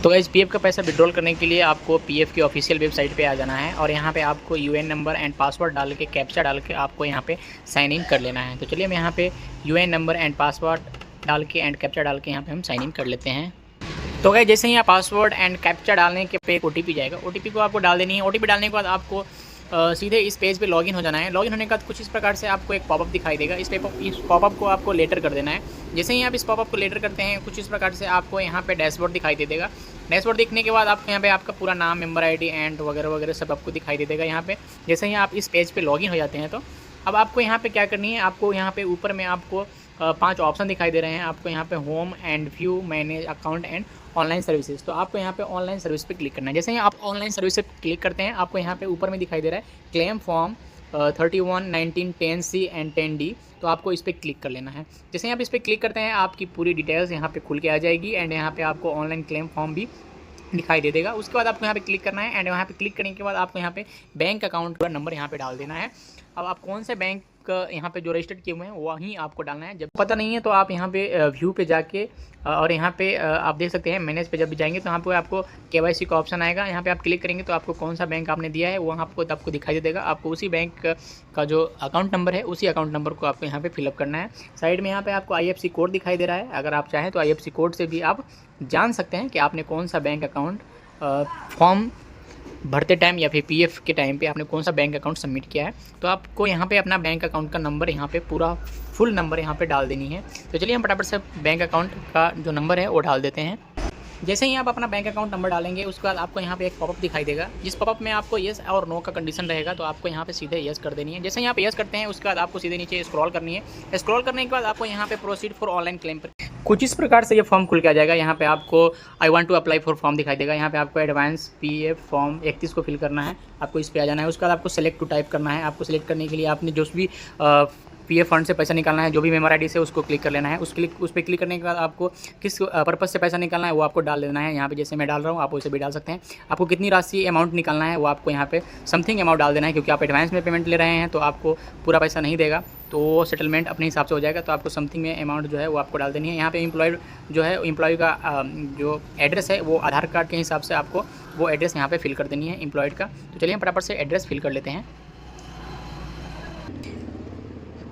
तो guys PF का पैसा विड्रॉल करने के लिए आपको पीएफ की ऑफिशियल वेबसाइट पे आ जाना है और यहाँ पे आपको यूएन नंबर एंड पासवर्ड डाल के कैप्चा डाल के आपको यहाँ पे साइन इन कर लेना है। तो चलिए हम यहाँ पे यूएन नंबर एंड पासवर्ड डाल के एंड कैप्चा डाल के यहाँ पे हम साइन इन कर लेते हैं। तो गाइस जैसे ही आप पासवर्ड एंड कैप्चा डालने के पे एक ओटीपी जाएगा, ओटीपी को आपको डाल देनी है। ओटीपी डालने के बाद आपको सीधे इस पेज पे लॉगिन हो जाना है। लॉगिन होने के बाद कुछ इस प्रकार से आपको एक पॉपअप दिखाई देगा। इस पॉपअप को आपको लेटर कर देना है। जैसे ही आप इस पॉपअप को लेटर करते हैं, कुछ इस प्रकार से आपको यहाँ पे डैशबोर्ड दिखाई दे देगा। डैशबोर्ड दिखने के बाद आपको यहाँ पे आपका पूरा नाम, मेंबर आईडी एंड वगैरह वगैरह सब आपको दिखाई दे देगा यहाँ पे। जैसे ही आप इस पेज पे लॉगिन हो जाते हैं तो अब आपको यहाँ पे क्या करनी है, आपको यहाँ पे ऊपर में आपको 5 ऑप्शन दिखाई दे रहे हैं। आपको यहाँ पे home and view, manage account and online services. तो आपको यहाँ पे ऑनलाइन सर्विस पे क्लिक करना है। जैसे ही आप ऑनलाइन सर्विस पे क्लिक करते हैं, आपको यहाँ पे ऊपर में दिखाई दे रहा है claim form 31, 19, 10C and 10D। तो आपको इस पर क्लिक कर लेना है। जैसे ही आप इस पर क्लिक करते हैं, आपकी पूरी डिटेल्स यहाँ पे खुल के आ जाएगी एंड यहाँ पे आपको ऑनलाइन क्लेम फॉर्म भी दिखाई दे देगा। उसके बाद आपको यहाँ पे क्लिक करना है एंड यहाँ पे क्लिक करने के बाद आपको यहाँ पे बैंक अकाउंट का नंबर यहाँ पे डाल देना है। अब आप कौन से बैंक यहाँ पे जो रजिस्टर्ड किए हुए हैं वहीं आपको डालना है। जब पता नहीं है तो आप यहाँ पे व्यू पे जाके और यहाँ पे आप देख सकते हैं मैनेज पे जब भी जाएंगे तो यहाँ पे आपको केवाईसी का ऑप्शन आएगा। यहाँ पे आप क्लिक करेंगे तो आपको कौन सा बैंक आपने दिया है वहाँ आपको दिखाई दे देगा। आपको उसी बैंक का जो अकाउंट नंबर है उसी अकाउंट नंबर को आपको यहाँ पे फिलअप करना है। साइड में यहाँ पे आपको IFSC कोड दिखाई दे रहा है। अगर आप चाहें तो IFSC कोड से भी आप जान सकते हैं कि आपने कौन सा बैंक अकाउंट फॉर्म भरते टाइम या फिर पीएफ के टाइम पे आपने कौन सा बैंक अकाउंट सबमिट किया है। तो आपको यहाँ पे अपना बैंक अकाउंट का नंबर यहाँ पे पूरा फुल नंबर यहाँ पे डाल देनी है। तो चलिए हम फटाफट से बैंक अकाउंट का जो नंबर है वो डाल देते हैं। जैसे ही आप अपना बैंक अकाउंट नंबर डालेंगे उसके बाद आपको यहाँ पे एक पॉपअप दिखाई देगा। जिस पॉपअप में आपको येस और नो का कंडीशन रहेगा तो आपको यहाँ पे सीधे येस कर देनी है। जैसे ही आप येस करते हैं उसके बाद आपको सीधे नीचे स्क्रॉल करनी है। स्क्रॉल करने के बाद आपको यहाँ पे प्रोसीड फॉर ऑनलाइन क्लेम पर कुछ इस प्रकार से ये फॉर्म खुल के आ जाएगा। यहाँ पे आपको I want to apply for form दिखाई देगा। यहाँ पे आपको एडवांस पीएफ फॉर्म 31 को फिल करना है। आपको इस पे आ जाना है। उसके बाद आपको सेलेक्ट टू टाइप करना है। आपको सेलेक्ट करने के लिए आपने जो भी पीएफ फंड से पैसा निकालना है, जो भी मेंबर आईडी से उसको क्लिक कर लेना है। उस पर क्लिक करने के बाद आपको किस पर्पज़ से पैसा निकालना है वो आपको डाल देना है। यहाँ पे जैसे मैं डाल रहा हूँ आप उसे भी डाल सकते हैं। आपको कितनी राशि अमाउंट निकालना है वो आपको यहाँ पे समथिंग अमाउंट डाल देना है, क्योंकि आप एडवांस में पेमेंट ले रहे हैं तो आपको पूरा पैसा नहीं देगा, तो वो सेटलमेंट अपने हिसाब से हो जाएगा। तो आपको समथिंग में अमाउंट जो है वो आपको डाल देनी है। यहाँ पे एम्प्लॉयड जो है एम्प्लॉय का जो एड्रेस है वो आधार कार्ड के हिसाब से आपको वो एड्रेस यहाँ पे फिल कर देनी है एम्प्लॉयड का। तो चलिए हम फटाफट से एड्रेस फिल कर लेते हैं।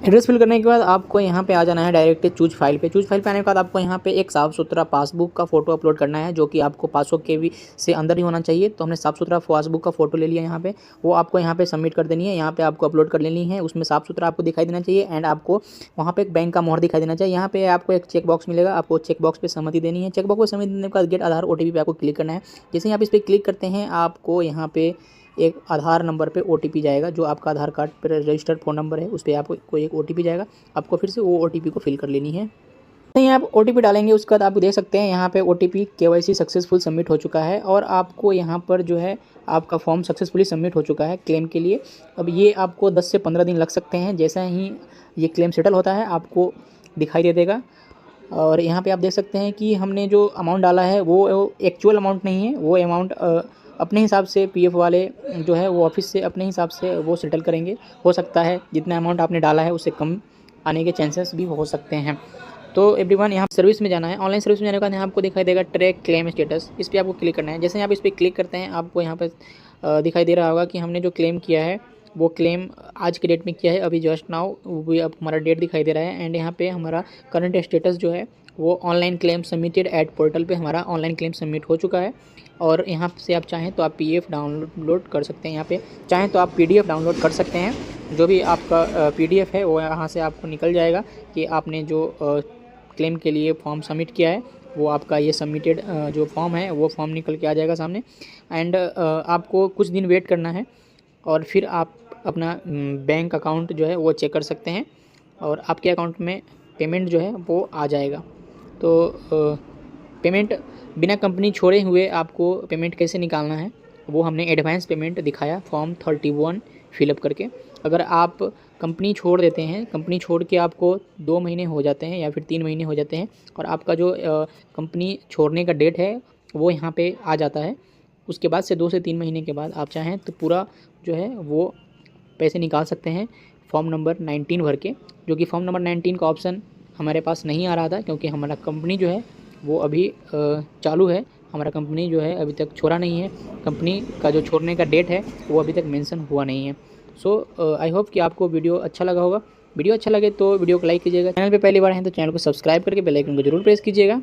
एड्रेस फिल करने के बाद आपको यहाँ पे आ जाना है डायरेक्ट चूज फाइल पे। चूज फाइल पे आने के बाद आपको यहाँ पे एक साफ़ सुथरा पासबुक का फ़ोटो अपलोड करना है, जो कि आपको 500 KB से अंदर ही होना चाहिए। तो हमने साफ़ सुथरा पासबुक का फ़ोटो ले लिया यहाँ पे, वो आपको यहाँ पे सबमिट कर देनी है। यहाँ पे आपको अपलोड कर लेनी है। उसमें साफ़ सुथरा आपको दिखाई देना चाहिए एंड आपको वहाँ पे एक बैंक का मोहर दिखाई देना चाहिए। यहाँ पे आपको एक चेक बॉक्स मिलेगा, आपको चेक बॉक्स पे सहमति देनी है। चेक बॉक्स पे सहमति देने के बाद गेट आधार OTP पे आपको क्लिक करना है। जैसे ही आप इस पर क्लिक करते हैं आपको यहाँ पे एक आधार नंबर पे OTP जाएगा, जो आपका आधार कार्ड पर रजिस्टर्ड फ़ोन नंबर है उस पर आपको एक OTP जाएगा। आपको फिर से वो OTP को फिल कर लेनी है। नहीं, आप OTP डालेंगे उसके बाद आप देख सकते हैं यहाँ पे OTP KYC सक्सेसफुल सबमिट हो चुका है और आपको यहाँ पर जो है आपका फॉर्म सक्सेसफुली सबमिट हो चुका है क्लेम के लिए। अब ये आपको 10 से 15 दिन लग सकते हैं। जैसा ही ये क्लेम सेटल होता है आपको दिखाई दे देगा। और यहाँ पे आप देख सकते हैं कि हमने जो अमाउंट डाला है वो एक्चुअल अमाउंट नहीं है, वो अमाउंट अपने हिसाब से पीएफ वाले जो है वो ऑफिस से अपने हिसाब से वो सेटल करेंगे। हो सकता है जितना अमाउंट आपने डाला है उससे कम आने के चांसेस भी हो सकते हैं। तो एवरीवन यहाँ सर्विस में जाना है। ऑनलाइन सर्विस में जाने के बाद यहाँ आपको दिखाई देगा ट्रैक क्लेम स्टेटस, इस पर आपको क्लिक करना है। जैसे आप इस पर क्लिक करते हैं आपको यहाँ पर दिखाई दे रहा होगा कि हमने जो क्लेम किया है वो क्लेम आज के डेट में किया है, अभी जस्ट नाउ वो अब हमारा डेट दिखाई दे रहा है। एंड यहाँ पे हमारा करंट स्टेटस जो है वो online claim submitted at portal पे हमारा ऑनलाइन क्लेम सबमिट हो चुका है। और यहाँ से आप चाहें तो आप PDF डाउनलोड कर सकते हैं। यहाँ पे चाहें तो आप PDF डाउनलोड कर सकते हैं। जो भी आपका PDF है वो यहाँ से आपको निकल जाएगा कि आपने जो क्लेम के लिए फॉर्म सबमिट किया है वो आपका ये सबमिटेड जो फॉर्म है वो फॉर्म निकल के आ जाएगा सामने। एंड आपको कुछ दिन वेट करना है और फिर आप अपना बैंक अकाउंट जो है वो चेक कर सकते हैं और आपके अकाउंट में पेमेंट जो है वो आ जाएगा। तो पेमेंट बिना कंपनी छोड़े हुए आपको पेमेंट कैसे निकालना है वो हमने एडवांस पेमेंट दिखाया फॉर्म 31 फिलअप करके। अगर आप कंपनी छोड़ देते हैं, कंपनी छोड़ के आपको 2 महीने हो जाते हैं या फिर 3 महीने हो जाते हैं और आपका जो कंपनी छोड़ने का डेट है वो यहाँ पे आ जाता है, उसके बाद से 2 से 3 महीने के बाद आप चाहें तो पूरा जो है वो पैसे निकाल सकते हैं फॉर्म नंबर 19 भर के। जो कि फॉर्म नंबर 19 का ऑप्शन हमारे पास नहीं आ रहा था क्योंकि हमारा कंपनी जो है वो अभी चालू है, हमारा कंपनी जो है अभी तक छोड़ा नहीं है, कंपनी का जो छोड़ने का डेट है वो अभी तक मेंशन हुआ नहीं है। सो आई होप कि आपको वीडियो अच्छा लगा होगा। वीडियो अच्छा लगे तो वीडियो को लाइक कीजिएगा, चैनल पे पहली बार हैं तो चैनल को सब्सक्राइब करके बेल आइकन को जरूर प्रेस कीजिएगा।